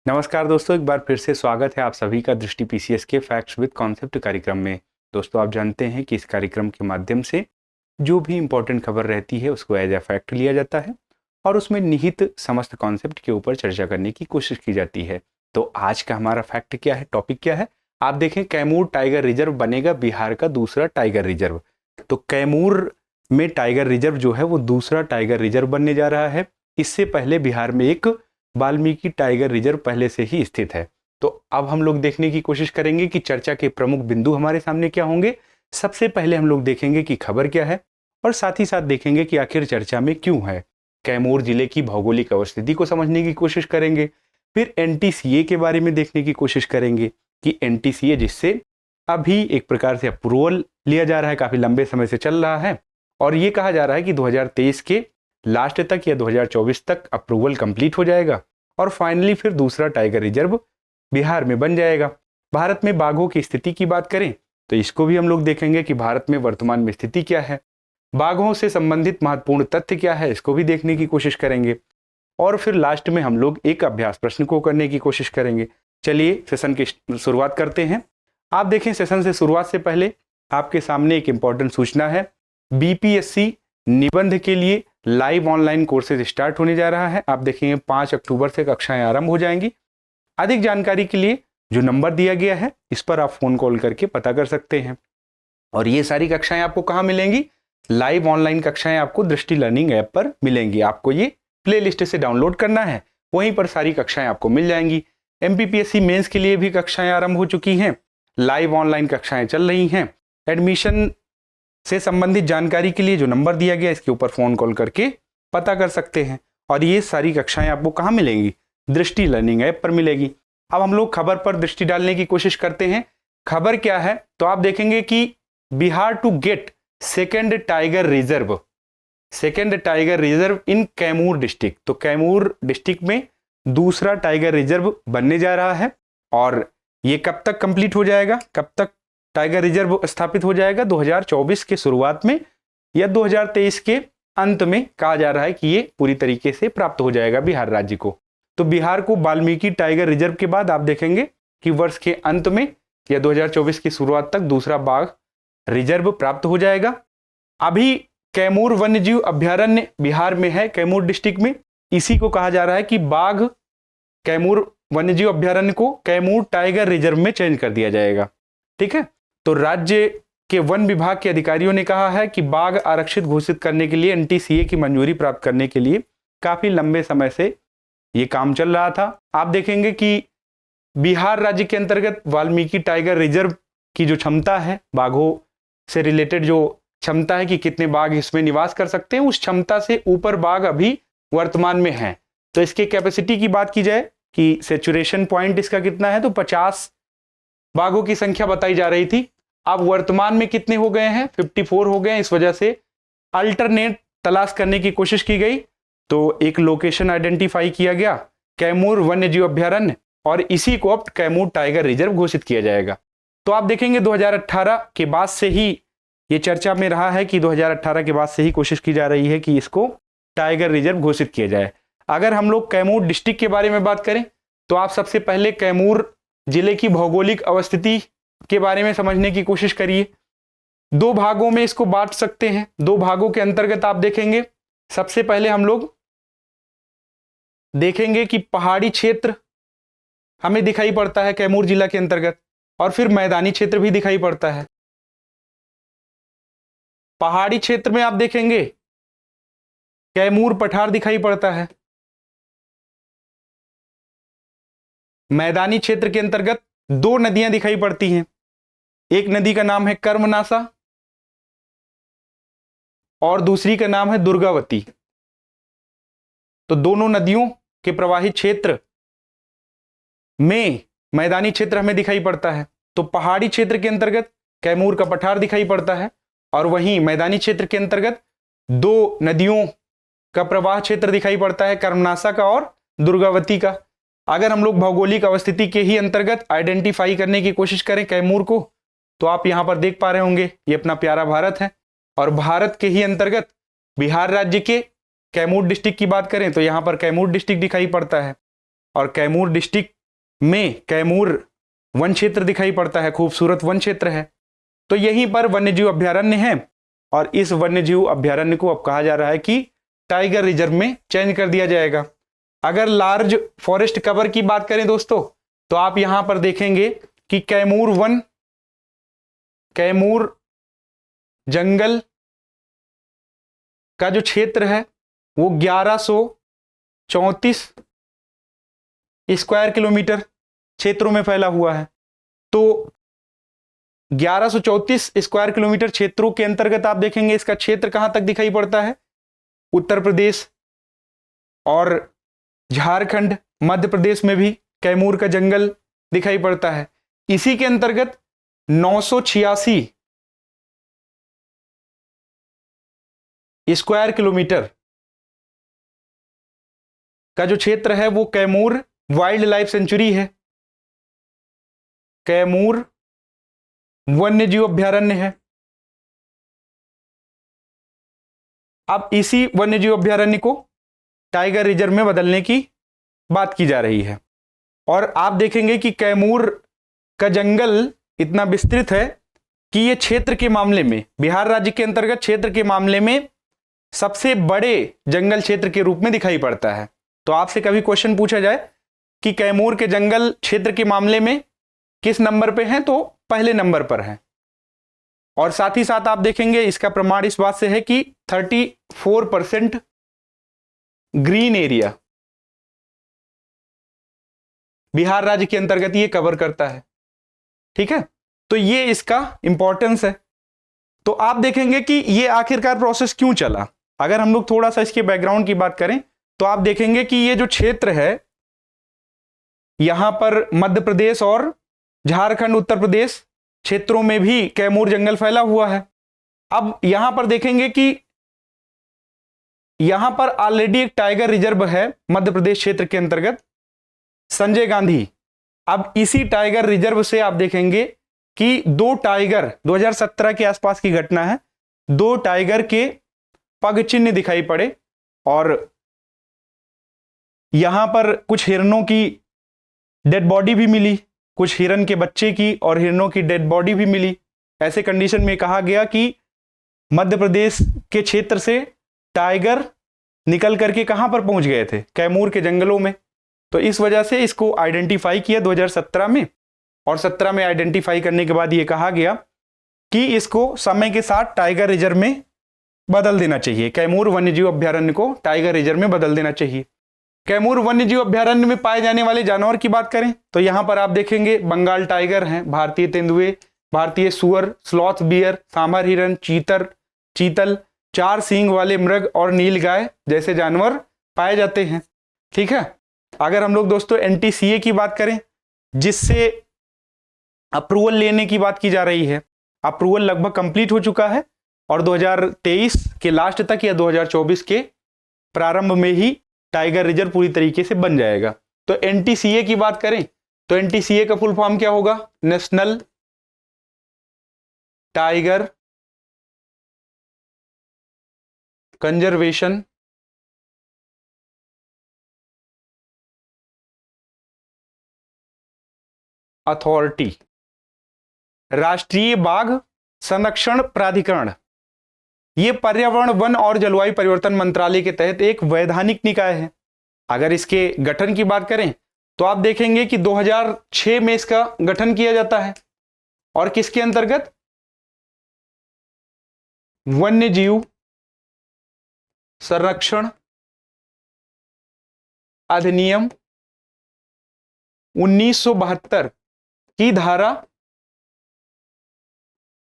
नमस्कार दोस्तों, एक बार फिर से स्वागत है आप सभी का दृष्टि पीसीएस के फैक्ट्स विद कॉन्सेप्ट कार्यक्रम में। दोस्तों, आप जानते हैं कि इस कार्यक्रम के माध्यम से जो भी इम्पोर्टेंट खबर रहती है उसको एज ए फैक्ट लिया जाता है और उसमें निहित समस्त कॉन्सेप्ट के ऊपर चर्चा करने की कोशिश की जाती है। तो आज का हमारा फैक्ट क्या है, टॉपिक क्या है, आप देखें। कैमूर टाइगर रिजर्व बनेगा बिहार का दूसरा टाइगर रिजर्व। तो कैमूर में टाइगर रिजर्व जो है वो दूसरा टाइगर रिजर्व बनने जा रहा है। इससे पहले बिहार में एक वाल्मीकि टाइगर रिजर्व पहले से ही स्थित है। तो अब हम लोग देखने की कोशिश करेंगे कि चर्चा के प्रमुख बिंदु हमारे सामने क्या होंगे। सबसे पहले हम लोग देखेंगे कि खबर क्या है और साथ ही साथ देखेंगे कि आखिर चर्चा में क्यों है। कैमूर जिले की भौगोलिक अवस्थिति को समझने की कोशिश करेंगे। फिर एनटीसीए के बारे में देखने की कोशिश करेंगे कि एनटीसीए जिससे अभी एक प्रकार से अप्रूवल लिया जा रहा है, काफी लंबे समय से चल रहा है और ये कहा जा रहा है कि 2023 के लास्ट तक या 2024 तक अप्रूवल कंप्लीट हो जाएगा और फाइनली फिर दूसरा टाइगर रिजर्व बिहार में बन जाएगा। भारत में बाघों की स्थिति की बात करें तो इसको भी हम लोग देखेंगे कि भारत में वर्तमान में स्थिति क्या है, बाघों से संबंधित महत्वपूर्ण तथ्य क्या है, इसको भी देखने की कोशिश करेंगे और फिर लास्ट में हम लोग एक अभ्यास प्रश्न को करने की कोशिश करेंगे। चलिए सेशन की शुरुआत करते हैं। आप देखें, सेशन से शुरुआत से पहले आपके सामने एक इंपॉर्टेंट सूचना है। बीपीएससी निबंध के लिए लाइव ऑनलाइन कोर्सेज स्टार्ट होने जा रहा है। आप देखेंगे 5 अक्टूबर से कक्षाएं आरंभ हो जाएंगी। अधिक जानकारी के लिए जो नंबर दिया गया है इस पर आप फोन कॉल करके पता कर सकते हैं। और ये सारी कक्षाएं आपको कहाँ मिलेंगी? लाइव ऑनलाइन कक्षाएं आपको दृष्टि लर्निंग ऐप पर मिलेंगी। आपको ये प्ले लिस्ट से डाउनलोड करना है, वहीं पर सारी कक्षाएं आपको मिल जाएंगी। एमपीपीएससी मेंस के लिए भी कक्षाएं आरंभ हो चुकी हैं, लाइव ऑनलाइन कक्षाएं चल रही हैं। एडमिशन से संबंधित जानकारी के लिए जो नंबर दिया गया इसके ऊपर फोन कॉल करके पता कर सकते हैं। और ये सारी कक्षाएं आपको कहाँ मिलेंगी? दृष्टि लर्निंग ऐप पर मिलेगी। अब हम लोग खबर पर दृष्टि डालने की कोशिश करते हैं। खबर क्या है? तो आप देखेंगे कि Bihar to get second tiger reserve in Kaimur district. तो कैमूर डिस्ट्रिक्ट में दूसरा टाइगर रिजर्व बनने जा रहा है और ये कब तक कंप्लीट हो जाएगा, कब तक टाइगर रिजर्व स्थापित हो जाएगा? 2024 के शुरुआत में या 2023 के अंत में कहा जा रहा है कि ये पूरी तरीके से प्राप्त हो जाएगा बिहार राज्य को। तो बिहार को वाल्मीकि टाइगर रिजर्व के बाद आप देखेंगे कि वर्ष के अंत में या 2024 की शुरुआत तक दूसरा बाघ रिजर्व प्राप्त हो जाएगा। अभी कैमूर वन्यजीव अभ्यारण्य बिहार में है, कैमूर डिस्ट्रिक्ट में। इसी को कहा जा रहा है कि बाघ कैमूर वन्यजीव अभ्यारण्य को कैमूर टाइगर रिजर्व में चेंज कर दिया जाएगा। ठीक है, तो राज्य के वन विभाग के अधिकारियों ने कहा है कि बाघ आरक्षित घोषित करने के लिए एनटीसीए की मंजूरी प्राप्त करने के लिए काफी लंबे समय से ये काम चल रहा था। आप देखेंगे कि बिहार राज्य के अंतर्गत वाल्मीकि टाइगर रिजर्व की जो क्षमता है, बाघों से रिलेटेड जो क्षमता है कि कितने बाघ इसमें निवास कर सकते हैं, उस क्षमता से ऊपर बाघ अभी वर्तमान में है। तो इसके कैपेसिटी की बात की जाए कि सैचुरेशन पॉइंट इसका कितना है, तो 50 बाघों की संख्या बताई जा रही थी। अब वर्तमान में कितने हो गए हैं? 54 हो गए हैं। इस वजह से अल्टरनेट तलाश करने की कोशिश की गई तो एक लोकेशन आइडेंटिफाई किया गया, कैमूर वन्यजीव अभ्यारण्य, और इसी को अब कैमूर टाइगर रिजर्व घोषित किया जाएगा। तो आप देखेंगे 2018 के बाद से ही ये चर्चा में रहा है कि 2018 के बाद से ही कोशिश की जा रही है कि इसको टाइगर रिजर्व घोषित किया जाए। अगर हम लोग कैमूर डिस्ट्रिक्ट के बारे में बात करें तो आप सबसे पहले कैमूर जिले की भौगोलिक अवस्थिति के बारे में समझने की कोशिश करिए। 2 भागों में इसको बांट सकते हैं। 2 भागों के अंतर्गत आप देखेंगे, सबसे पहले हम लोग देखेंगे कि पहाड़ी क्षेत्र हमें दिखाई पड़ता है कैमूर जिला के अंतर्गत और फिर मैदानी क्षेत्र भी दिखाई पड़ता है। पहाड़ी क्षेत्र में आप देखेंगे कैमूर पठार दिखाई पड़ता है। मैदानी क्षेत्र के अंतर्गत 2 नदियां दिखाई पड़ती हैं। एक नदी का नाम है कर्मनासा और दूसरी का नाम है दुर्गावती। तो दोनों नदियों के प्रवाहित क्षेत्र में मैदानी क्षेत्र हमें दिखाई पड़ता है। तो पहाड़ी क्षेत्र के अंतर्गत कैमूर का पठार दिखाई पड़ता है और वहीं मैदानी क्षेत्र के अंतर्गत 2 नदियों का प्रवाह क्षेत्र दिखाई पड़ता है, कर्मनासा का और दुर्गावती का। अगर हम लोग भौगोलिक अवस्थिति के ही अंतर्गत आइडेंटिफाई करने की कोशिश करें कैमूर को, तो आप यहां पर देख पा रहे होंगे ये अपना प्यारा भारत है और भारत के ही अंतर्गत बिहार राज्य के कैमूर डिस्ट्रिक्ट की बात करें तो यहां पर कैमूर डिस्ट्रिक्ट दिखाई पड़ता है और कैमूर डिस्ट्रिक्ट में कैमूर वन क्षेत्र दिखाई पड़ता है, खूबसूरत वन क्षेत्र है। तो यहीं पर वन्यजीव अभ्यारण्य है और इस वन्यजीव अभ्यारण्य को अब कहा जा रहा है कि टाइगर रिजर्व में चेंज कर दिया जाएगा। अगर लार्ज फॉरेस्ट कवर की बात करें दोस्तों, तो आप यहां पर देखेंगे कि कैमूर जंगल का जो क्षेत्र है वो 1134 स्क्वायर किलोमीटर क्षेत्रों में फैला हुआ है। तो 1134 स्क्वायर किलोमीटर क्षेत्रों के अंतर्गत आप देखेंगे इसका क्षेत्र कहां तक दिखाई पड़ता है, उत्तर प्रदेश और झारखंड, मध्य प्रदेश में भी कैमूर का जंगल दिखाई पड़ता है। इसी के अंतर्गत 986 स्क्वायर किलोमीटर का जो क्षेत्र है वो कैमूर वाइल्ड लाइफ सेंचुरी है, कैमूर वन्यजीव अभ्यारण्य है। अब इसी वन्यजीव अभ्यारण्य को टाइगर रिजर्व में बदलने की बात की जा रही है। और आप देखेंगे कि कैमूर का जंगल इतना विस्तृत है कि ये क्षेत्र के मामले में, बिहार राज्य के अंतर्गत क्षेत्र के मामले में सबसे बड़े जंगल क्षेत्र के रूप में दिखाई पड़ता है। तो आपसे कभी क्वेश्चन पूछा जाए कि कैमूर के जंगल क्षेत्र के मामले में किस नंबर पे हैं, तो पहले नंबर पर है। और साथ ही साथ आप देखेंगे इसका प्रमाण इस बात से है कि 34% ग्रीन एरिया बिहार राज्य के अंतर्गत ये कवर करता है। ठीक है, तो ये इसका इंपॉर्टेंस है। तो आप देखेंगे कि ये आखिरकार प्रोसेस क्यों चला। अगर हम लोग थोड़ा सा इसके बैकग्राउंड की बात करें तो आप देखेंगे कि ये जो क्षेत्र है यहां पर मध्य प्रदेश और झारखंड, उत्तर प्रदेश क्षेत्रों में भी कैमूर जंगल फैला हुआ है। अब यहां पर देखेंगे कि यहां पर ऑलरेडी एक टाइगर रिजर्व है मध्य प्रदेश क्षेत्र के अंतर्गत, संजय गांधी। अब इसी टाइगर रिजर्व से आप देखेंगे कि 2 टाइगर, 2017 के आसपास की घटना है, 2 टाइगर के पग चिन्ह दिखाई पड़े और यहां पर कुछ हिरणों की डेड बॉडी भी मिली, कुछ हिरन के बच्चे की और हिरणों की डेड बॉडी भी मिली। ऐसे कंडीशन में कहा गया कि मध्य प्रदेश के क्षेत्र से टाइगर निकल करके कहां पर पहुंच गए थे, कैमूर के जंगलों में। तो इस वजह से इसको आइडेंटिफाई किया 2017 में, और 17 में आइडेंटिफाई करने के बाद ये कहा गया कि इसको समय के साथ टाइगर रिजर्व में बदल देना चाहिए, कैमूर वन्यजीव अभ्यारण्य को टाइगर रिजर्व में बदल देना चाहिए। कैमूर वन्यजीव अभ्यारण्य में पाए जाने वाले जानवर की बात करें तो यहां पर आप देखेंगे बंगाल टाइगर हैं, भारतीय तेंदुए, भारतीय सुअर, स्लॉथ बियर, सांभर हिरन, चीतल, 4 सींग वाले मृग और नील गाय जैसे जानवर पाए जाते हैं। ठीक है, अगर हम लोग दोस्तों NTCA की बात करें, जिससे अप्रूवल लेने की बात की जा रही है, अप्रूवल लगभग कंप्लीट हो चुका है और 2023 के लास्ट तक या 2024 के प्रारंभ में ही टाइगर रिजर्व पूरी तरीके से बन जाएगा। तो NTCA की बात करें तो NTCA का फुल फॉर्म क्या होगा, नेशनल टाइगर कंजर्वेशन अथॉरिटी, राष्ट्रीय बाघ संरक्षण प्राधिकरण। यह पर्यावरण, वन और जलवायु परिवर्तन मंत्रालय के तहत एक वैधानिक निकाय है। अगर इसके गठन की बात करें तो आप देखेंगे कि 2006 में इसका गठन किया जाता है और किसके अंतर्गत, वन्यजीव संरक्षण अधिनियम 1972 की धारा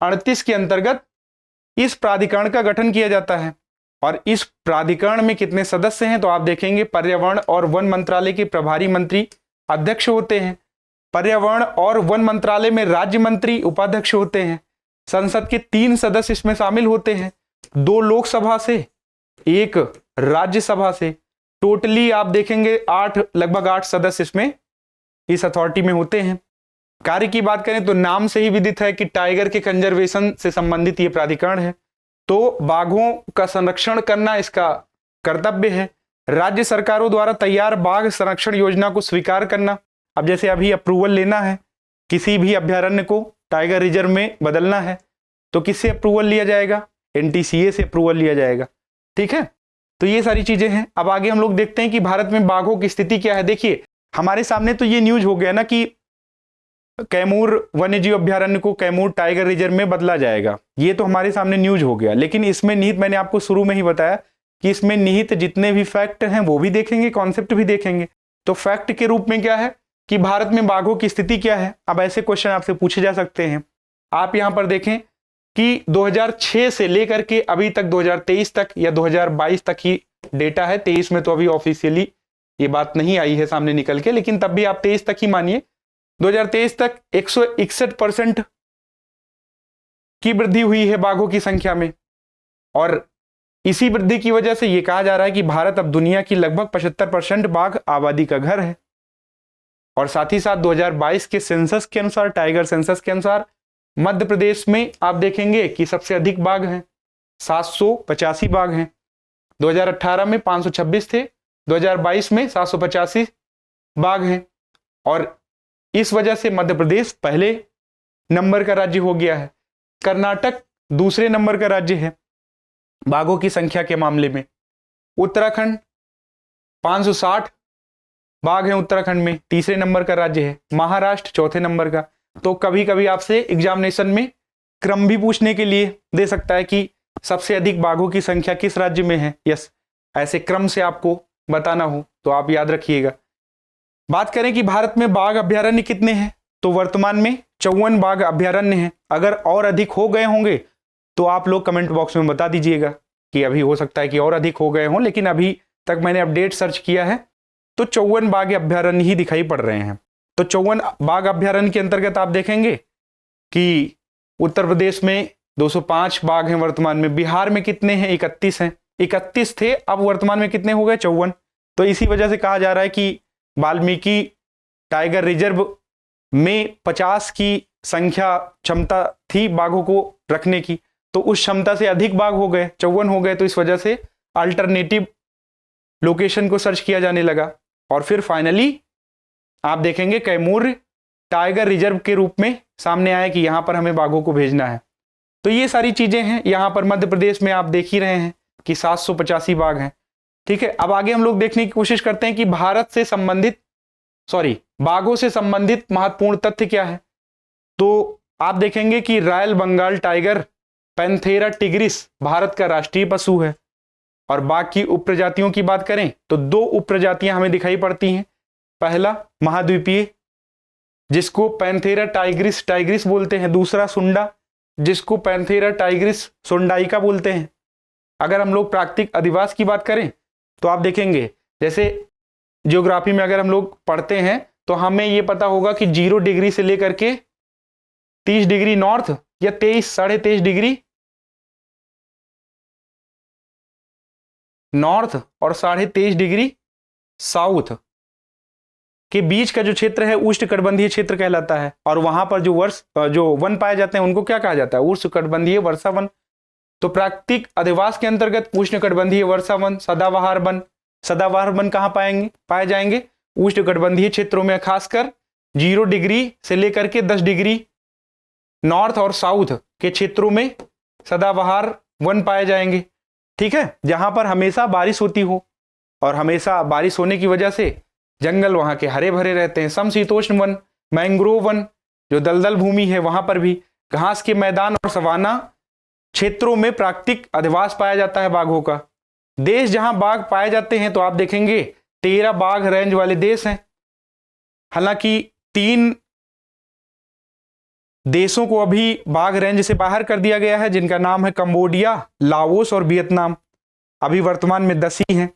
38 के अंतर्गत इस प्राधिकरण का गठन किया जाता है। और इस प्राधिकरण में कितने सदस्य हैं तो आप देखेंगे पर्यावरण और वन मंत्रालय के प्रभारी मंत्री अध्यक्ष होते हैं, पर्यावरण और वन मंत्रालय में राज्य मंत्री उपाध्यक्ष होते हैं, संसद के 3 सदस्य इसमें शामिल होते हैं, 2 लोकसभा से, 1 राज्यसभा से। टोटली आप देखेंगे लगभग 8 सदस्य इसमें इस अथॉरिटी में होते हैं। कार्य की बात करें तो नाम से ही विदित है कि टाइगर के कंजर्वेशन से संबंधित ये प्राधिकरण है। तो बाघों का संरक्षण करना इसका कर्तव्य है। राज्य सरकारों द्वारा तैयार बाघ संरक्षण योजना को स्वीकार करना, अब जैसे अभी अप्रूवल लेना है, किसी भी अभ्यारण्य को टाइगर रिजर्व में बदलना है तो किससे अप्रूवल लिया जाएगा? NTCA से अप्रूवल लिया जाएगा। ठीक है, तो ये सारी चीजें हैं। अब आगे हम लोग देखते हैं कि भारत में बाघों की स्थिति क्या है। देखिए हमारे सामने तो ये न्यूज हो गया ना कि कैमूर वन्यजीव अभ्यारण्य को कैमूर टाइगर रिजर्व में बदला जाएगा, ये तो हमारे सामने न्यूज हो गया। लेकिन इसमें निहित, मैंने आपको शुरू में ही बताया कि इसमें निहित जितने भी फैक्ट हैं वो भी देखेंगे, कॉन्सेप्ट भी देखेंगे। तो फैक्ट के रूप में क्या है कि भारत में बाघों की स्थिति क्या है। अब ऐसे क्वेश्चन आपसे पूछे जा सकते हैं। आप यहां पर देखें कि 2006 से लेकर के अभी तक 2023 तक या 2022 तक ही डेटा है, 23 में तो अभी ऑफिशियली ये बात नहीं आई है सामने निकल के, लेकिन तब भी आप 23 तक ही मानिए। 2023 तक 161% की वृद्धि हुई है बाघों की संख्या में, और इसी वृद्धि की वजह से यह कहा जा रहा है कि भारत अब दुनिया की लगभग 75% बाघ आबादी का घर है। और साथ ही साथ 2022 के सेंसस के अनुसार, टाइगर सेंसस के अनुसार, मध्य प्रदेश में आप देखेंगे कि सबसे अधिक बाघ हैं, 785 बाघ हैं। 2018 में 526 थे, 2022 में 785 बाघ हैं, और इस वजह से मध्य प्रदेश पहले नंबर का राज्य हो गया है। कर्नाटक दूसरे नंबर का राज्य है बाघों की संख्या के मामले में। उत्तराखंड 560 बाघ हैं उत्तराखंड में, तीसरे नंबर का राज्य है। महाराष्ट्र चौथे नंबर का। तो कभी कभी आपसे एग्जामिनेशन में क्रम भी पूछने के लिए दे सकता है कि सबसे अधिक बाघों की संख्या किस राज्य में है। यस, ऐसे क्रम से आपको बताना हो तो आप याद रखिएगा। बात करें कि भारत में बाघ अभ्यारण्य कितने हैं, तो वर्तमान में 54 बाघ अभ्यारण्य हैं। अगर और अधिक हो गए होंगे तो आप लोग कमेंट बॉक्स में बता दीजिएगा कि अभी हो सकता है कि और अधिक हो गए हों, लेकिन अभी तक मैंने अपडेट सर्च किया है तो 54 बाघ अभ्यारण्य ही दिखाई पड़ रहे हैं। तो 54 बाघ अभ्यारण्य के अंतर्गत आप देखेंगे कि उत्तर प्रदेश में 205 बाघ हैं वर्तमान में। बिहार में कितने हैं? 31 हैं। 31 थे, अब वर्तमान में कितने हो गए? 54। तो इसी वजह से कहा जा रहा है कि वाल्मीकि टाइगर रिजर्व में 50 की संख्या क्षमता थी बाघों को रखने की, तो उस क्षमता से अधिक बाघ हो गए, 54 हो गए। तो इस वजह से अल्टरनेटिव लोकेशन को सर्च किया जाने लगा, और फिर फाइनली आप देखेंगे कैमूर टाइगर रिजर्व के रूप में सामने आया कि यहां पर हमें बाघों को भेजना है। तो ये सारी चीजें हैं। यहां पर मध्य प्रदेश में आप देख ही रहे हैं कि 785 बाघ हैं। ठीक है, अब आगे हम लोग देखने की कोशिश करते हैं कि बाघों से संबंधित महत्वपूर्ण तथ्य क्या है। तो आप देखेंगे कि royal Bengal tiger panthera tigris Bharat का राष्ट्रीय पशु है। और बाघ की उपप्रजातियों की बात करें तो 2 उपप्रजातियां हमें दिखाई पड़ती हैं। पहला महाद्वीपीय, जिसको पैंथेरा टाइग्रिस बोलते हैं। दूसरा सुंडा, जिसको पैंथेरा टाइग्रिस सुंडाइका बोलते हैं। अगर हम लोग प्राकृतिक अधिवास की बात करें तो आप देखेंगे, जैसे ज्योग्राफी में अगर हम लोग पढ़ते हैं तो हमें यह पता होगा कि 0 डिग्री से लेकर के 30 डिग्री नॉर्थ या 23-23.5 डिग्री नॉर्थ और 23.5 डिग्री साउथ के बीच का जो क्षेत्र है उष्णकटिबंधीय क्षेत्र कहलाता है। और वहां पर जो वन पाए जाते हैं उनको क्या कहा जाता है? उष्णकटिबंधीय वर्षा वन। तो प्राकृतिक अधिवास के अंतर्गत उष्णकटिबंधीय वर्षा वन, सदाबहार वन कहां पाए जाएंगे? उष्णकटिबंधीय क्षेत्रों में, खासकर 0 डिग्री से लेकर के 10 डिग्री नॉर्थ और साउथ के क्षेत्रों में सदाबहार वन पाए जाएंगे। ठीक है, जहां पर हमेशा बारिश होती हो, और हमेशा बारिश होने की वजह से जंगल वहां के हरे भरे रहते हैं। समशीतोष्ण वन, मैंग्रोव वन, जो दलदल भूमि है वहां पर भी घास के मैदान और सवाना क्षेत्रों में प्राकृतिक अधिवास पाया जाता है बाघों का। देश जहां बाघ पाए जाते हैं तो आप देखेंगे 13 बाघ रेंज वाले देश हैं। हालांकि 3 देशों को अभी बाघ रेंज से बाहर कर दिया गया है, जिनका नाम है कंबोडिया, लाओस और वियतनाम। अभी वर्तमान में 10 ही हैं।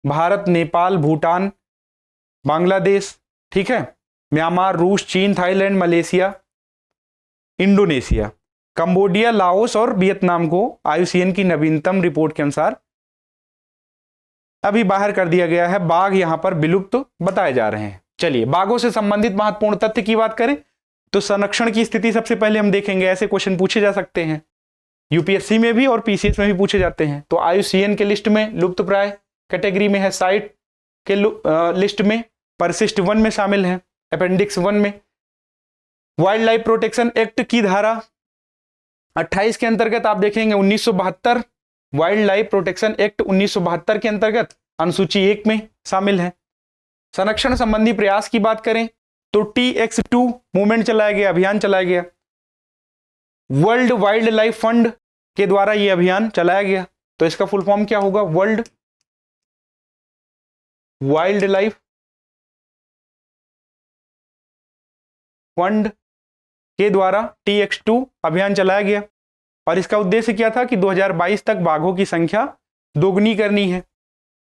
भारत, नेपाल, भूटान, बांग्लादेश, ठीक है, म्यांमार, रूस, चीन, Thailand, Malaysia, Indonesia, Cambodia, Laos और वियतनाम को IUCN की नवीनतम रिपोर्ट के अनुसार अभी बाहर कर दिया गया है। बाघ यहां पर विलुप्त बताए जा रहे हैं। चलिए, बाघों से संबंधित महत्वपूर्ण तथ्य की बात करें तो संरक्षण की स्थिति सबसे पहले हम देखेंगे। ऐसे क्वेश्चन पूछे जा सकते हैं, UPSC में भी और PCS में भी पूछे जाते हैं। तो IUCN के लिस्ट में लुप्तप्राय कैटेगरी में है, साइट के लिस्ट में परिशिष्ट वन में शामिल है, अपेंडिक्स 1 में। वाइल्ड लाइफ प्रोटेक्शन एक्ट की धारा 28 के अंतर्गत आप देखेंगे 1972 वाइल्ड लाइफ प्रोटेक्शन एक्ट 1972 के अंतर्गत अनुसूची 1 में शामिल है। संरक्षण संबंधी प्रयास की बात करें तो TX2 मूवमेंट चलाया गया, अभियान चलाया गया। वर्ल्ड वाइल्ड लाइफ फंड के द्वारा यह अभियान चलाया गया। तो इसका फुल फॉर्म क्या होगा? वर्ल्ड वाइल्ड लाइफ फंड के द्वारा TX2 अभियान चलाया गया और इसका उद्देश्य क्या था कि 2022 तक बाघों की संख्या दोगुनी करनी है।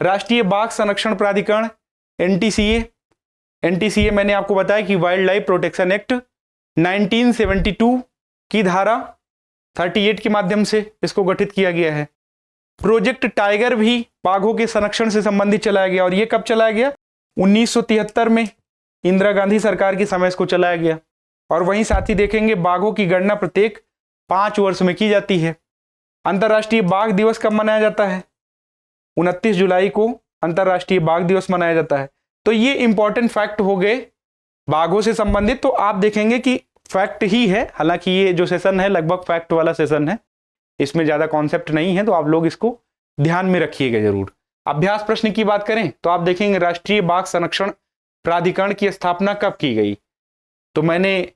राष्ट्रीय बाघ संरक्षण प्राधिकरण NTCA मैंने आपको बताया कि वाइल्ड लाइफ प्रोटेक्शन एक्ट 1972 की धारा 38 के माध्यम से इसको गठित किया गया है। प्रोजेक्ट टाइगर भी बाघों के संरक्षण से संबंधित चलाया गया और यह कब चलाया गया? 1973 में इंदिरा गांधी सरकार के समय इसको चलाया गया। और वहीं साथ ही देखेंगे बाघों की गणना प्रत्येक 5 वर्ष में की जाती है। अंतर्राष्ट्रीय बाघ दिवस कब मनाया जाता है? 29 जुलाई को अंतर्राष्ट्रीय बाघ दिवस मनाया जाता है। तो ये इंपॉर्टेंट फैक्ट हो गए बाघों से संबंधित। तो आप देखेंगे कि फैक्ट ही है, हालांकि ये जो सेशन है लगभग फैक्ट वाला सेशन है, इसमें ज्यादा कॉन्सेप्ट नहीं है, तो आप लोग इसको ध्यान में रखिएगा जरूर। अभ्यास प्रश्न की बात करें तो आप देखेंगे राष्ट्रीय बाघ संरक्षण प्राधिकरण की स्थापना कब की गई? तो मैंने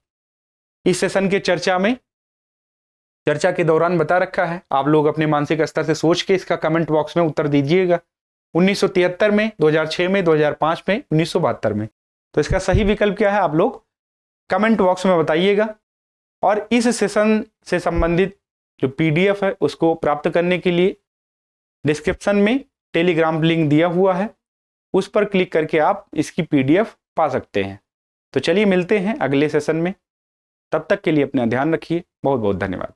इस सेशन के चर्चा के दौरान बता रखा है, आप लोग अपने मानसिक स्तर से सोच के इसका कमेंट बॉक्स में उत्तर दीजिएगा। 1973 में, 2006 में, 2005 में, 1972 में। तो इसका सही विकल्प क्या है आप लोग कमेंट बॉक्स में बताइएगा। और इस सेशन से संबंधित जो PDF है उसको प्राप्त करने के लिए डिस्क्रिप्शन में टेलीग्राम लिंक दिया हुआ है, उस पर क्लिक करके आप इसकी PDF पा सकते हैं। तो चलिए मिलते हैं अगले सेशन में, तब तक के लिए अपना ध्यान रखिए। बहुत बहुत धन्यवाद।